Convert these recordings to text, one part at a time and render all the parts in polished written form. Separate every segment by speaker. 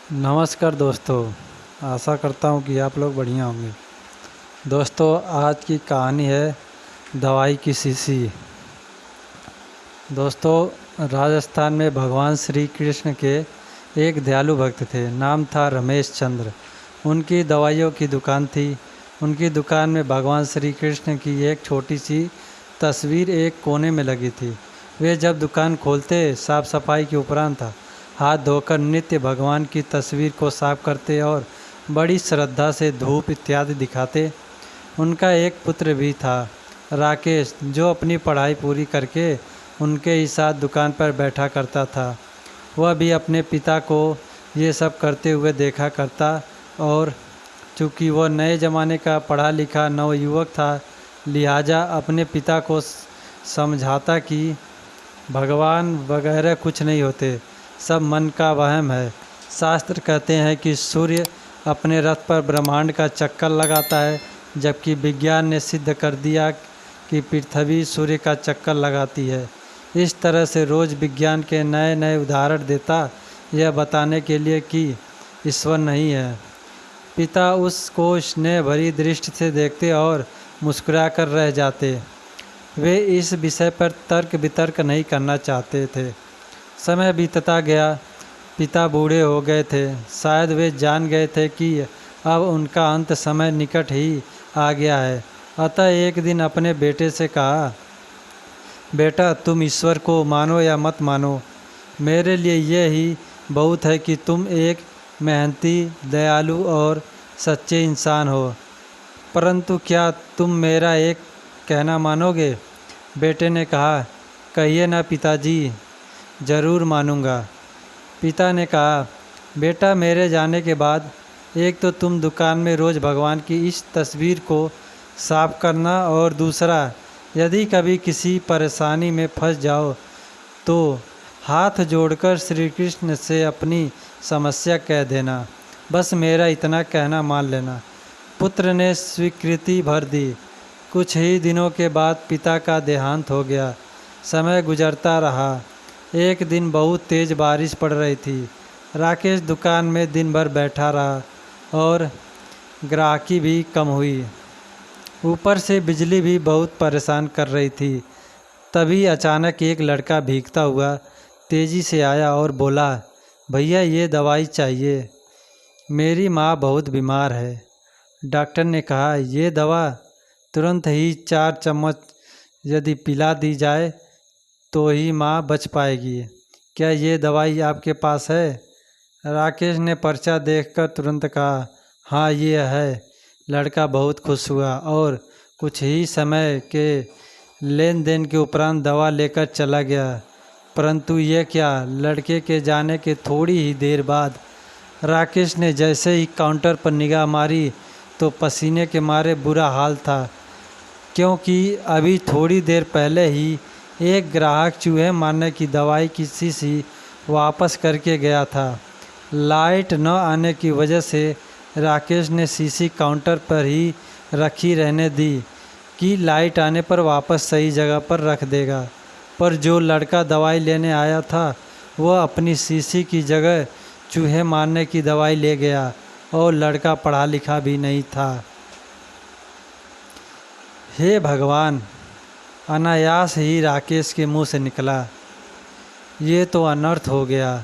Speaker 1: नमस्कार दोस्तों, आशा करता हूँ कि आप लोग बढ़िया होंगे। दोस्तों, आज की कहानी है दवाई की शीशी। दोस्तों, राजस्थान में भगवान श्री कृष्ण के एक दयालु भक्त थे। नाम था रमेश चंद्र। उनकी दवाइयों की दुकान थी। उनकी दुकान में भगवान श्री कृष्ण की एक छोटी सी तस्वीर एक कोने में लगी थी। वे जब दुकान खोलते साफ सफाई के उपरांत हाथ धोकर नित्य भगवान की तस्वीर को साफ करते और बड़ी श्रद्धा से धूप इत्यादि दिखाते। उनका एक पुत्र भी था, राकेश, जो अपनी पढ़ाई पूरी करके उनके ही साथ दुकान पर बैठा करता था। वह भी अपने पिता को ये सब करते हुए देखा करता और चूँकि वह नए ज़माने का पढ़ा लिखा नवयुवक था, लिहाजा अपने पिता को समझाता कि भगवान वगैरह कुछ नहीं होते, सब मन का वहम है। शास्त्र कहते हैं कि सूर्य अपने रथ पर ब्रह्मांड का चक्कर लगाता है, जबकि विज्ञान ने सिद्ध कर दिया कि पृथ्वी सूर्य का चक्कर लगाती है। इस तरह से रोज़ विज्ञान के नए नए उदाहरण देता, यह बताने के लिए कि ईश्वर नहीं है। पिता उसको स्नेह भरी दृष्टि से देखते और मुस्कुरा कर रह जाते। वे इस विषय पर तर्क वितर्क नहीं करना चाहते थे। समय बीतता गया। पिता बूढ़े हो गए थे। शायद वे जान गए थे कि अब उनका अंत समय निकट ही आ गया है। अतः एक दिन अपने बेटे से कहा, बेटा, तुम ईश्वर को मानो या मत मानो, मेरे लिए यह ही बहुत है कि तुम एक मेहनती, दयालु और सच्चे इंसान हो। परंतु क्या तुम मेरा एक कहना मानोगे? बेटे ने कहा, कहिए ना पिताजी, ज़रूर मानूंगा। पिता ने कहा, बेटा, मेरे जाने के बाद एक तो तुम दुकान में रोज़ भगवान की इस तस्वीर को साफ करना, और दूसरा, यदि कभी किसी परेशानी में फंस जाओ तो हाथ जोड़कर श्री कृष्ण से अपनी समस्या कह देना। बस मेरा इतना कहना मान लेना। पुत्र ने स्वीकृति भर दी। कुछ ही दिनों के बाद पिता का देहांत हो गया। समय गुजरता रहा। एक दिन बहुत तेज़ बारिश पड़ रही थी। राकेश दुकान में दिन भर बैठा रहा और ग्राहकी भी कम हुई। ऊपर से बिजली भी बहुत परेशान कर रही थी। तभी अचानक एक लड़का भीगता हुआ तेज़ी से आया और बोला, भैया, ये दवाई चाहिए, मेरी माँ बहुत बीमार है। डॉक्टर ने कहा, ये दवा तुरंत ही 4 चम्मच यदि पिला दी जाए तो ही माँ बच पाएगी। क्या ये दवाई आपके पास है? राकेश ने पर्चा देखकर तुरंत कहा, हाँ, ये है। लड़का बहुत खुश हुआ और कुछ ही समय के लेन देन के उपरांत दवा लेकर चला गया। परंतु ये क्या, लड़के के जाने के थोड़ी ही देर बाद राकेश ने जैसे ही काउंटर पर निगाह मारी तो पसीने के मारे बुरा हाल था, क्योंकि अभी थोड़ी देर पहले ही एक ग्राहक चूहे मारने की दवाई की शीशी वापस करके गया था। लाइट न आने की वजह से राकेश ने शीशी काउंटर पर ही रखी रहने दी कि लाइट आने पर वापस सही जगह पर रख देगा। पर जो लड़का दवाई लेने आया था वह अपनी शीशी की जगह चूहे मारने की दवाई ले गया, और लड़का पढ़ा लिखा भी नहीं था। हे भगवान, अनायास ही राकेश के मुंह से निकला, ये तो अनर्थ हो गया।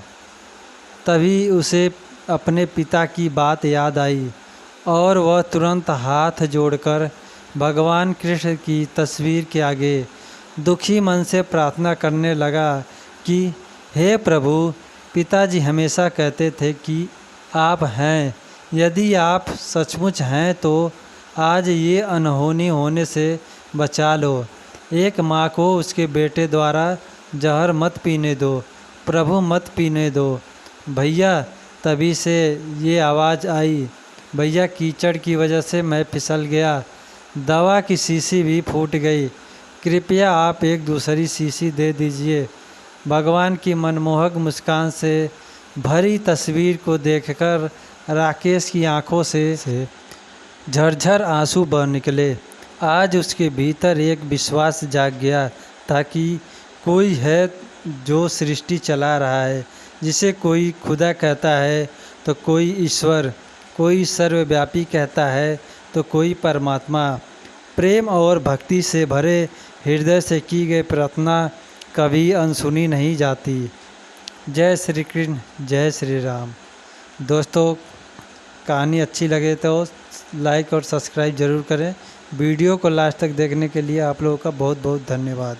Speaker 1: तभी उसे अपने पिता की बात याद आई और वह तुरंत हाथ जोड़कर भगवान कृष्ण की तस्वीर के आगे दुखी मन से प्रार्थना करने लगा कि हे प्रभु, पिताजी हमेशा कहते थे कि आप हैं, यदि आप सचमुच हैं तो आज ये अनहोनी होने से बचा लो। एक माँ को उसके बेटे द्वारा जहर मत पीने दो, प्रभु मत पीने दो। भैया, तभी से ये आवाज़ आई, भैया, कीचड़ की वजह से मैं फिसल गया, दवा की शीशी भी फूट गई, कृपया आप एक दूसरी शीशी दे दीजिए। भगवान की मनमोहक मुस्कान से भरी तस्वीर को देखकर राकेश की आंखों से झरझर आंसू बह निकले। आज उसके भीतर एक विश्वास जाग गया था कि कोई है जो सृष्टि चला रहा है, जिसे कोई खुदा कहता है, तो कोई ईश्वर, कोई सर्वव्यापी कहता है तो कोई परमात्मा। प्रेम और भक्ति से भरे हृदय से की गई प्रार्थना कभी अनसुनी नहीं जाती। जय श्री कृष्ण, जय श्री राम। दोस्तों, कहानी अच्छी लगे तो लाइक और सब्सक्राइब ज़रूर करें। वीडियो को लास्ट तक देखने के लिए आप लोगों का बहुत बहुत धन्यवाद।